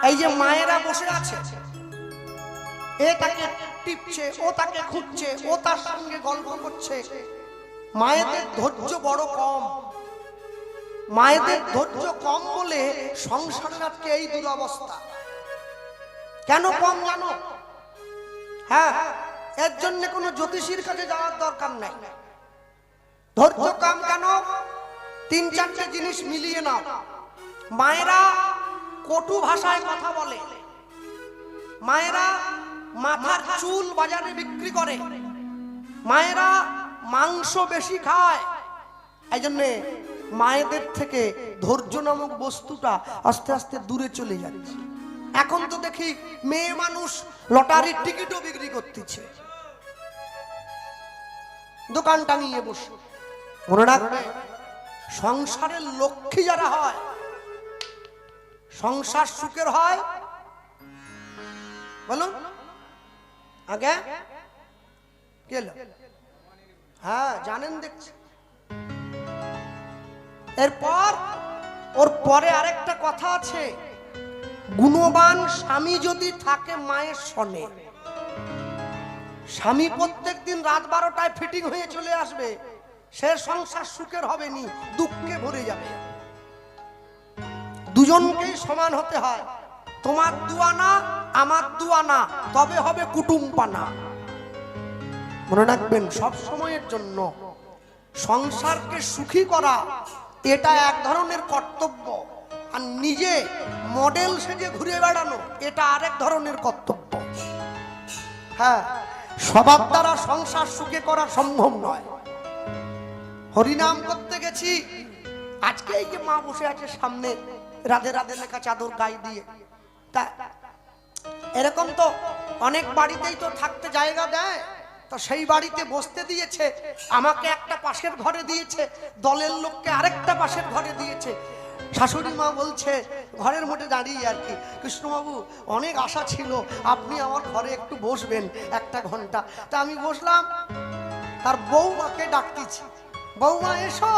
এই যে মায়েরা বসে আছে, এ তাকে টিপছে, ও তাকে খুঁজছে, ও তার সঙ্গে গল্প করছে। মায়েদের ধৈর্য বড় কম। মায়েদের ধৈর্য কম বলে সংসারের আজকে এই দুরবস্থা। কেন কম জানো? হ্যাঁ, এর জন্য কোনো জ্যোতিষীর কাছে যাওয়ার দরকার নাই। ধৈর্য কম কেন? 3-4টে জিনিস মিলিয়ে নাও। মায়েরা কটু ভাষায় কথা বলে, মায়েরা মাথার চুল বাজারে বিক্রি করে, মায়েরা মাংস বেশি খায়। এই জন্য মায়েদের থেকে ধৈর্য নামক বস্তুটা আস্তে আস্তে দূরে চলে যাচ্ছে। এখন তো দেখি মেয়ে মানুষ লটারির টিকিটও বিক্রি করতেছে, দোকান টাঙিয়ে বসে। মনে রাখবে, সংসারের লক্ষ্মী যারা হয়, সংসার সুখের হয়। বলুন আগে গেল। হ্যাঁ জানেন, দেখছি। এরপর ওর পরে আরেকটা কথা আছে, গুণবান স্বামী যদি থাকে মায়ের সনে। স্বামী প্রত্যেকদিন রাত 12টায় ফিটিং হয়ে চলে আসবে, সে সংসার সুখের হবে নি, দুঃখে ভরে যাবে। দুজনকেই সমান হতে হয়। তোমার দুয়ানা আমার দুয়ানা, তবে হবে কুটুম্পানা। মনে রাখবেন, সব সময়ের জন্য সংসারকে সুখী করা এটা এক ধরনের কর্তব্য, আর নিজে মডেল সেজে ঘুরে বেড়ানো এটা আরেক ধরনের কর্তব্য। হ্যাঁ, স্বভাব দ্বারা সংসার সুখে করা সম্ভব নয়। হরিনাম করতে গেছি, আজকে এই যে মা বসে আছে সামনে, রাধে রাধে লেখা চাদর গায়ে দিয়ে, তা এরকম তো অনেক বাড়িতেই তো থাকতে জায়গা দেয়, তো সেই বাড়িতে বসতে দিয়েছে, আমাকে একটা পাশের ঘরে দিয়েছে, দলের লোককে আরেকটা পাশের ঘরে দিয়েছে। শাশুড়ি মা বলছে ঘরের মধ্যে দাঁড়িয়ে আর কি, কৃষ্ণবাবু অনেক আশা ছিল আপনি আমার ঘরে একটু বসবেন 1 ঘন্টা। তা আমি বসলাম, তার বৌমাকে ডাকতেছি, বৌমা এসো,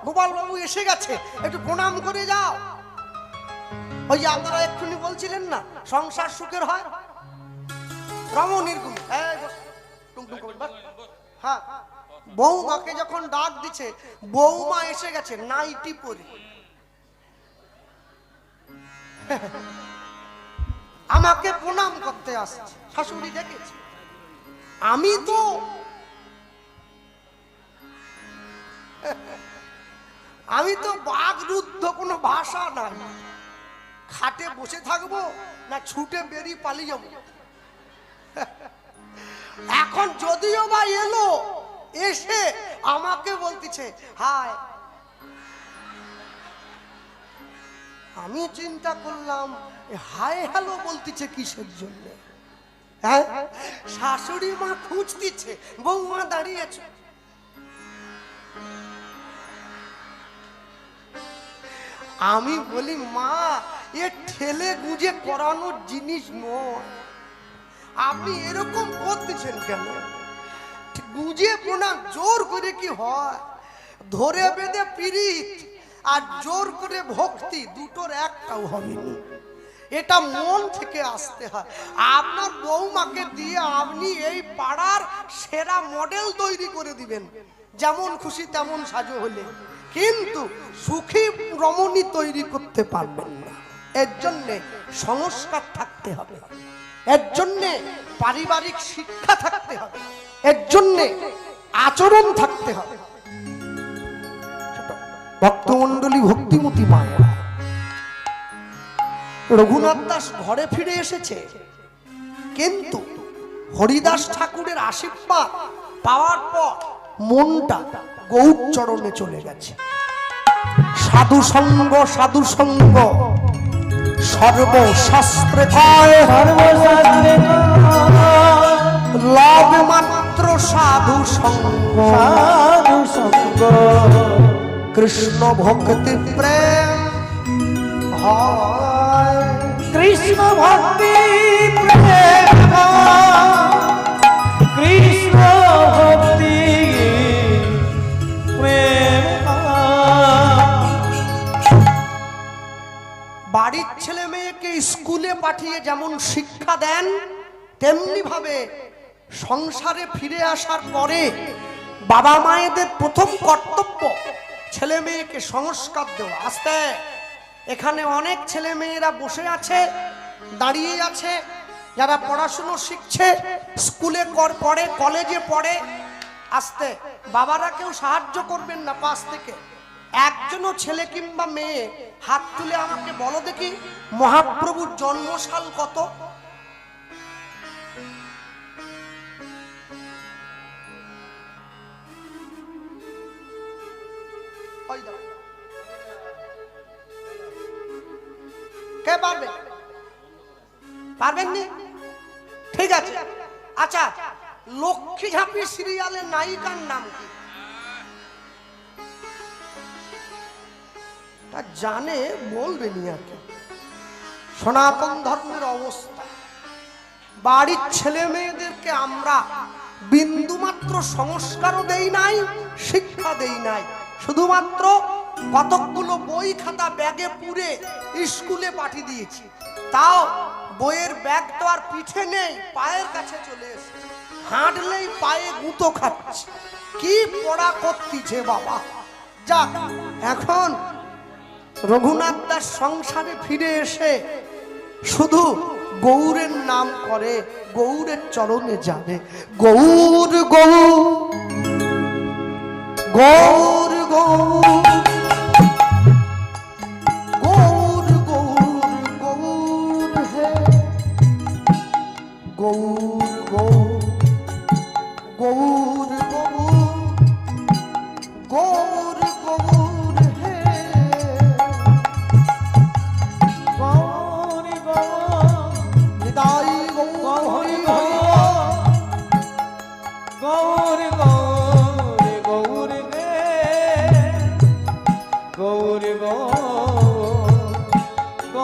গোপাল বাবু এসে গেছে, একটু প্রণাম করে যাও। ওই যে আপনারা এক্ষুনি বলছিলেন না সংসার সুখের হয়, রমণীর গুণ। হ্যাঁ, বৌমাকে যখন ডাক দিচ্ছে, বৌমা এসে গেছে নাইটি পরে, আমাকে প্রণাম করতে আসছে। শাশুড়ি দেখেছে, আমি তো বাগরুদ্ধ, কোনো ভাষা নাই। খাটে বসে থাকবো না ছুটে বেরিয়ে পালিয়ে যাবো। এখন যদিও বা এলো, এসে আমাকে বলতেছে হাই। আমি চিন্তা করলাম হাই হ্যালো বলতেছে কিসের জন্য? হ্যাঁ, শাশুড়ি মা খুঁজতেছে, বৌমা দাঁড়িয়েছে। আমি বলি মা, এ ঠেলে গুজে করানোর জিনিস নয়, আপনি এরকম করতেছেন কেন? গুজে প্রণাম জোর করে কি হয়? ধরে বেঁধে পীড়িত আর জোর করে ভক্তি, দুটোর একটাও হবে না। এটা মন থেকে আসতে হয়। আপনার বৌমাকে দিয়ে আপনি এই পাড়ার সেরা মডেল তৈরি করে দিবেন, যেমন খুশি তেমন সাজো হলে, কিন্তু সুখী রমণী তৈরি করতে পারবেন না। এর জন্যে সংস্কার থাকতে হবে, এর জন্যে পারিবারিক শিক্ষা থাকতে হবে, এর জন্যে আচরণ থাকতে হবে। ভক্তমন্ডলী, ভক্তিমতী মায়েরা, রঘুনাথ দাস ঘরে ফিরে এসেছে, কিন্তু হরিদাস ঠাকুরের আশীর্বাদ পাওয়ার পর মনটা গৌর চরণে চলে গেছে। সাধু সঙ্গ, সাধু সঙ্গ সর্বশাস্ত্রে কয়, সর্বশাস্ত্রে লাভ মাত্র সাধু সঙ্গ, সাধু সঙ্গ কৃষ্ণ ভক্তি প্রেম হয়, কৃষ্ণ ভক্তি প্রেম কৃষ্ণ ভক্তি প্রেম। বাড়ির ছেলে মেয়েকে স্কুলে পাঠিয়ে যেমন শিক্ষা দেন, তেমনি ভাবে সংসারে ফিরে আসার পরে বাবা মায়েদের প্রথম কর্তব্য ছেলে মেয়েকে সংস্কার দেওয়া। আস্তে এখানে অনেক ছেলে মেয়েরা বসে আছে, দাঁড়িয়ে আছে, যারা পড়াশুনো শিখছে, স্কুলে পড়ে, কলেজে পড়ে। আস্তে বাবারা কেউ সাহায্য করবেন না পাশ থেকে। একজনও ছেলে কিংবা মেয়ে হাত তুলে আমাকে বলো দেখি মহাপ্রভুর জন্মসাল কত? কে পারবে? পারবেন নি? ঠিক আছে। আচ্ছা, লক্ষ্মী ঝাঁপি সিরিয়ালের নায়িকার নাম কি? তা জানে বলবেনি আর কি। সনাতন ধর্মের অবস্থা, বাড়ির ছেলে মেয়েদেরকে আমরা বিন্দুমাত্র সংস্কারও দেই নাই, শিক্ষা দেই নাই, শুধুমাত্র কতকগুলো বই খাতা ব্যাগে পুরে স্কুলে পাঠিয়ে দিয়েছি। তাও বইয়ের ব্যাগ তো আর পিঠে নেই, পায়ের কাছে চলে এসেছে, হাঁটলেই পায়ে গুঁতো খাচ্ছে। কি পড়া করতিছে বাবা। যাক, এখন রঘুনাথ দাস সংসারে ফিরে এসে শুধু গৌরের নাম করে, গৌরের চরণে যাবে। গৌর গৌর গৌর গৌর গৌর গৌর হে গৌর গৌর গৌর গৌর গৌর হে গৌর গৌর নিতাই গৌর হরি হরি গৌর গৌর গৌর গে গৌর গৌর গৌর গৌর গৌর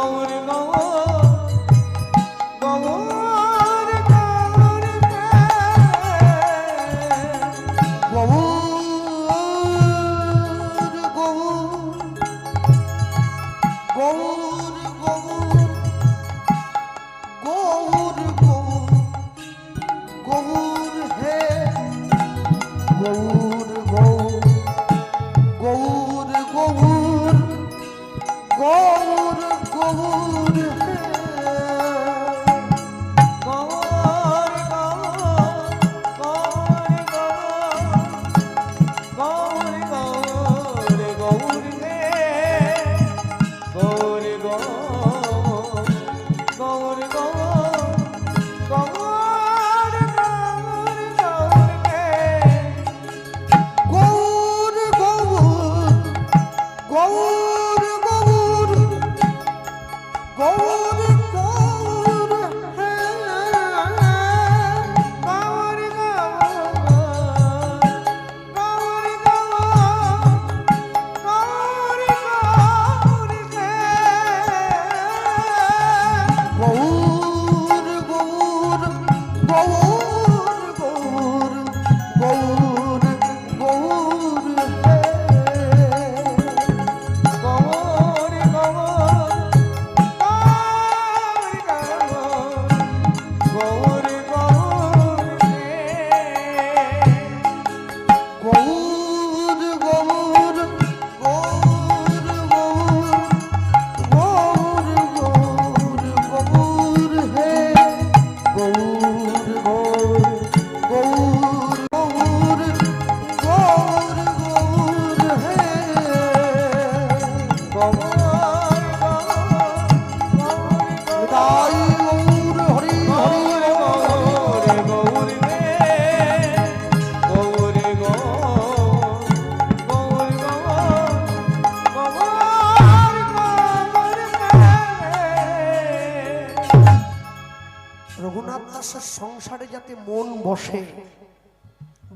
সংসারে যাতে মন বসে,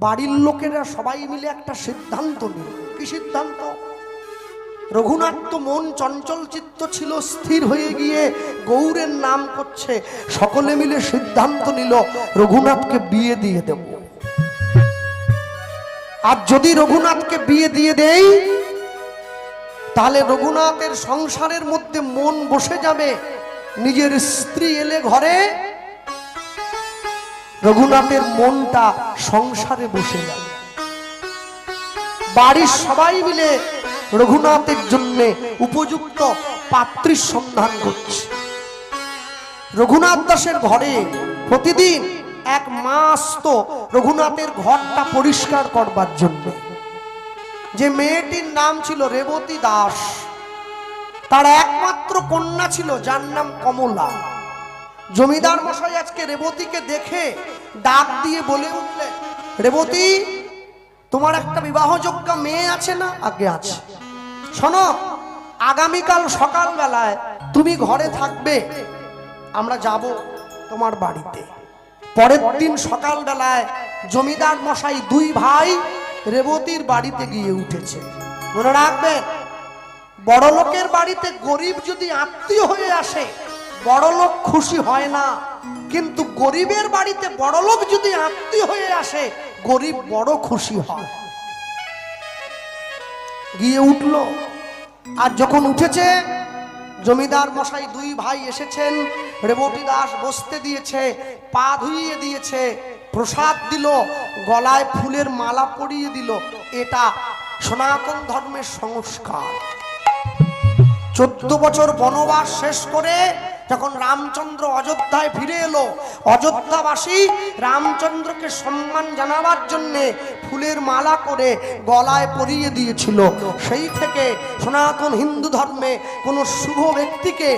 বাড়ির লোকেরা সবাই মিলে একটা সিদ্ধান্ত নিল। কি সিদ্ধান্ত? রঘুনাথ তো মন চঞ্চল চিত্ত ছিল, স্থির হয়ে গিয়ে গৌরের নাম করছে। সকলে মিলে সিদ্ধান্ত নিল রঘুনাথকে বিয়ে দিয়ে দেব। আর যদি রঘুনাথকে বিয়ে দিয়ে দেই তাহলে রঘুনাথের সংসারের মধ্যে মন বসে যাবে, নিজের স্ত্রী এলে ঘরে, রঘুনাথের মনটা সংসারে বসে গেল। বাড়ির সবাই মিলে রঘুনাথের জন্য উপযুক্ত পাত্রীর সন্ধান করছে। রঘুনাথ দাসের ঘরে প্রতিদিন এক মাস তো রঘুনাথের ঘরটা পরিষ্কার করবার জন্য। যে মেয়েটির নাম ছিল রেবতী দাস, তার একমাত্র কন্যা ছিল যার নাম কমলা। জমিদার মশাই আজকে রেবতীকে দেখে ডাক দিয়ে বলে উঠলেন, রেবতী, তোমার একটা বিবাহযোগ্য মেয়ে আছে না? আগে আছে। শোনো, আগামীকাল সকাল বেলায় তুমি ঘরে থাকবে, আমরা যাব তোমার বাড়িতে। পরের দিন সকাল বেলায় জমিদার মশাই দুই ভাই রেবতীর বাড়িতে গিয়ে উঠেছে। মনে রাখবেন, বড় লোকের বাড়িতে গরিব যদি আত্মীয় হয়ে আসে, বড় লোক খুশি হয় না, কিন্তু গরিবের বাড়িতে বড় লোক যদি আত্মীয় হয়ে আসে, গরিব বড় খুশি হয়। গিয়ে উঠল, আর যখন উঠেছে জমিদার মশাই দুই ভাই এসেছেন, রেবতী দাস বসতে দিয়েছে, পা ধুইয়ে দিয়েছে, প্রসাদ দিল, গলায় ফুলের মালা পরিয়ে দিল। এটা সনাতন ধর্মের সংস্কার। 14 বছর বনবাস শেষ করে যখন রামচন্দ্র অযোধ্যায় ফিরে এলো, অযোধ্যাবাসী রামচন্দ্রকে সম্মান জানাবার জন্যে ফুলের মালা করে গলায় পরিয়ে দিয়েছিল। সেই থেকে সনাতন হিন্দু ধর্মে কোনো শুভ ব্যক্তিকে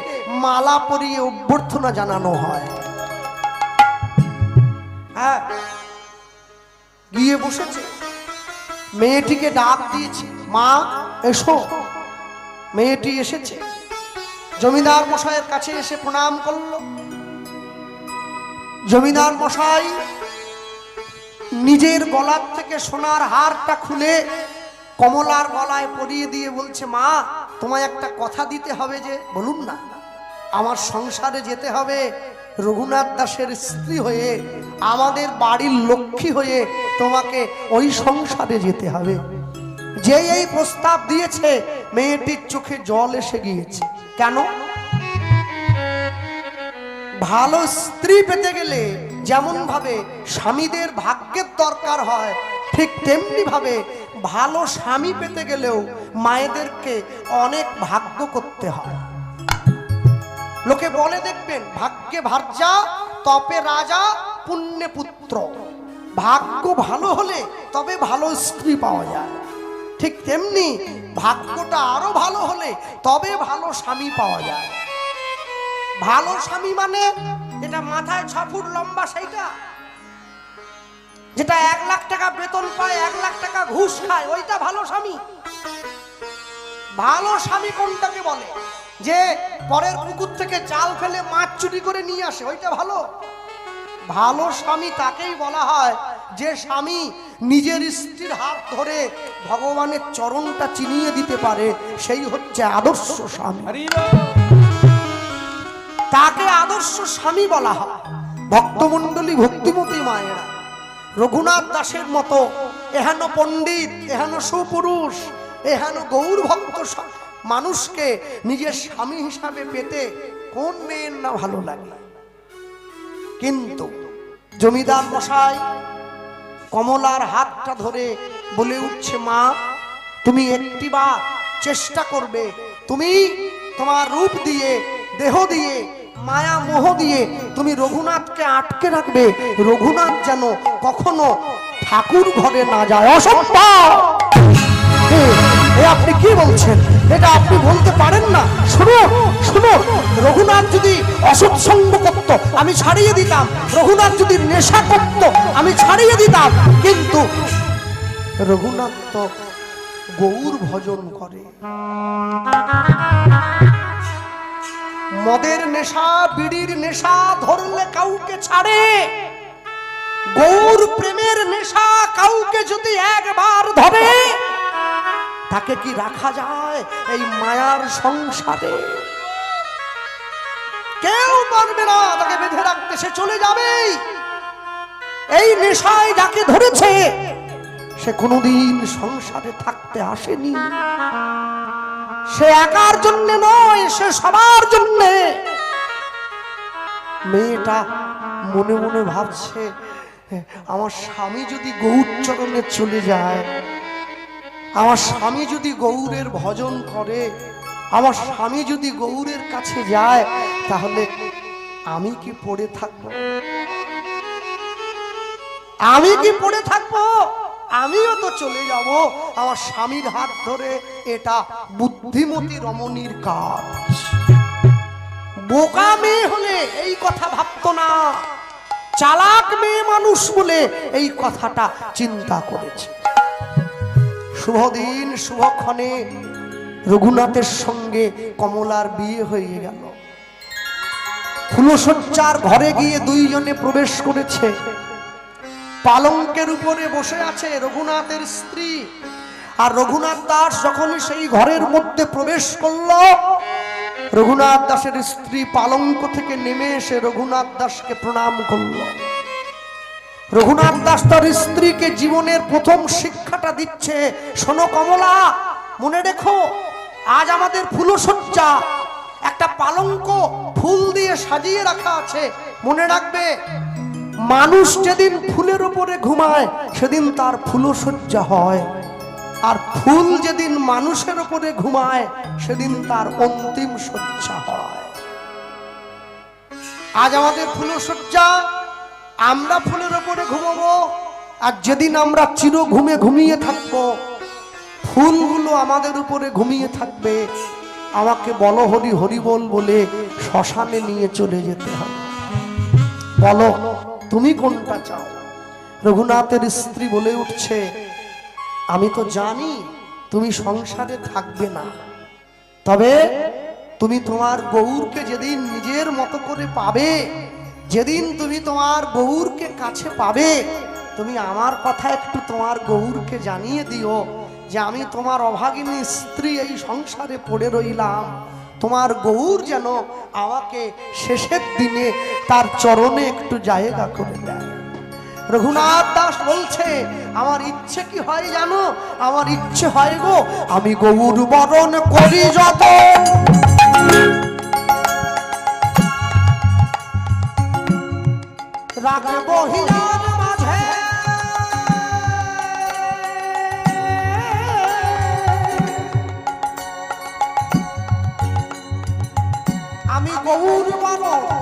মালা পরিয়ে অভ্যর্থনা জানানো হয়। হ্যাঁ, গিয়ে বসেছে, মেয়েটিকে ডাক দিয়েছে, মা এসো। মেয়েটি এসেছে, জমিদার মশাইয়ের কাছে এসে প্রণাম করল। জমিদার মশাই নিজের গলার থেকে সোনার হারটা খুলে কমলার গলায় পরিয়ে দিয়ে বলছে, মা, তোমায় একটা কথা দিতে হবে। যে বলুন না। আমার সংসারে যেতে হবে, রঘুনাথ দাসের স্ত্রী হয়ে, আমাদের বাড়ির লক্ষ্মী হয়ে তোমাকে ওই সংসারে যেতে হবে। যে এই প্রস্তাব দিয়েছে, মেয়েটির চোখে জল এসে গিয়েছে। কেন? ভালো স্ত্রী পেতে গেলে যেমন ভাবে স্বামীদের ভাগ্যের দরকার হয়, ঠিক তেমনি ভাবে ভালো স্বামী পেতে গেলেও মায়েদেরকে অনেক ভাগ্য করতে হয়। লোকে বলে দেখবেন, ভাগ্যে ভার্যা তপে রাজা পুণ্যে পুত্র। ভাগ্য ভালো হলে তবে ভালো স্ত্রী পাওয়া যায়। ঠিক তেমনি ভাগ্যটা আরো ভালো হলে তবে ভালো স্বামী পাওয়া যায়। ভালো স্বামী মানে যেটা মাথায় 6 ফুট লম্বা, সেইটা, যেটা 1 লাখ টাকা বেতন পায়, 1 লাখ টাকা ঘুষ খায়, ওইটা ভালো স্বামী। ভালো স্বামী কোনটাকে বলে? যে পরের পুকুর থেকে জাল ফেলে মাছ চুরি করে নিয়ে আসে, ওইটা ভালো। ভালো স্বামী তাকেই বলা হয় যে স্বামী নিজের স্ত্রীর হাত ধরে ভগবানের চরণটা চিনিয়ে দিতে পারে, সেই হচ্ছে আদর্শ স্বামী। তাকে আদর্শ স্বামী বলা হয়। ভক্তমণ্ডলী, ভক্তিমতী মায়েরা, রঘুনাথ দাসের মতো এহেন পণ্ডিত, এহেন সুপুরুষ, এহেন গৌর ভক্ত মানুষকে নিজের স্বামী হিসাবে পেতে কোন মেয়ের না ভালো লাগে? কিন্তু জমিদার মশাই কমলার হাতটা ধরে বলে উঠছে, মা, তুমি একটিবার চেষ্টা করবে, তুমি তোমার রূপ দিয়ে, দেহ দিয়ে, মায়া মোহ দিয়ে তুমি রঘুনাথকে আটকে রাখবে, রঘুনাথ যেন কখনো ঠাকুর ঘরে না যায়। অসম্ভব! আপনি কি বলছেন? এটা আপনি বলতে পারেন না। শুনুন, শুনুন, রঘুনাথ যদি অসৎসঙ্গ করত আমি ছাড়িয়ে দিতাম, রঘুনাথ যদি নেশা করত আমি ছাড়িয়ে দিতাম, কিন্তু রঘুনাথ তো গৌর ভজন করে। মদের নেশা, বিড়ির নেশা ধরলে কাউকে ছাড়ে, গৌর প্রেমের নেশা কাউকে যদি একবার ধরে তাকে কি রাখা যায় এই মায়ার সংসারে? কেউ পারবে না তাকে বেঁধে রাখতে, সে চলে যাবেই। এই নেশায় যাকে ধরেছে সে কোনোদিন সংসারে থাকতে আসেনি। সে একার জন্য নয়, সে সবার জন্য। মেয়েটা মনে মনে ভাবছে, আমার স্বামী যদি গৌর চরণে চলে যায়, আমার স্বামী যদি গৌরের ভজন করে, আমার স্বামী যদি গৌরের কাছে যায়, তাহলে আমি কি পড়ে থাকবো? আমি কি পড়ে থাকবো? আমিও তো চলে যাব আমার স্বামীর হাত ধরে। এটা বুদ্ধিমতী রমণীর কাজ। বোকা মেয়ে হলে এই কথা ভাবতো না, চালাক মেয়ে মানুষ বলে এই কথাটা চিন্তা করেছে। শুভ দিন শুভক্ষণে রঘুনাথের সঙ্গে কমলার বিয়ে হয়ে গেল। ফুলশয্যার ঘরে গিয়ে দুইজনে প্রবেশ করেছে। পালঙ্কের উপরে বসে আছে রঘুনাথের স্ত্রী, আর রঘুনাথ দাস যখনই সেই ঘরের মধ্যে প্রবেশ করল, রঘুনাথ দাসের স্ত্রী পালঙ্ক থেকে নেমে এসে রঘুনাথ দাসকে প্রণাম করল। রঘুনাথ দাস তার স্ত্রীকে জীবনের প্রথম শিক্ষাটা দিচ্ছে, শোনো কমলা, মনে রেখো আজ আমাদের ফুলশয্যা, একটা পালঙ্ক ফুল দিয়ে সাজিয়ে রাখা আছে। মনে রাখবে, মানুষ যেদিন ফুলের উপরে ঘুমায় সেদিন তার ফুলশয্যা হয়, আর ফুল যেদিন মানুষের উপরে ঘুমায় সেদিন তার অন্তিম শয্যা হয়। আজ আমাদের ফুলশয্যা, আমরা ফুলের উপরে ঘুমাবো, আর যেদিন আমরা চির ঘুমে ঘুমিয়ে থাকবো, ফুলগুলো আমাদের উপরে ঘুমিয়ে থাকবে। আমাকে বলো হরি হরি বল বলে শ্মশানে নিয়ে চলে যেতে হবে। বলো তুমি কোনটা চাও? রঘুনাথের স্ত্রী বলে উঠছে, আমি তো জানি তুমি সংসারে থাকবে না, তবে তুমি তোমার গৌরকে যেদিন নিজের মতো করে পাবে, যেদিন তুমি তোমার গৌরকে কাছে পাবে, তুমি আমার কথা একটু তোমার গৌরকে জানিয়ে দিও যে আমি তোমার অভাগিনী স্ত্রী এই সংসারে পড়ে রইলাম, তোমার গৌর যেন আমাকে শেষের দিনে তার চরণে একটু জায়গা করে দেয়। রঘুনাথ দাস বলছে, আমার ইচ্ছে কি হয় জানো? আমার ইচ্ছে হয় গো, আমি গৌর বরণ করি যত, রাখবো হিলার মাঝে, আমি গৌর বরণ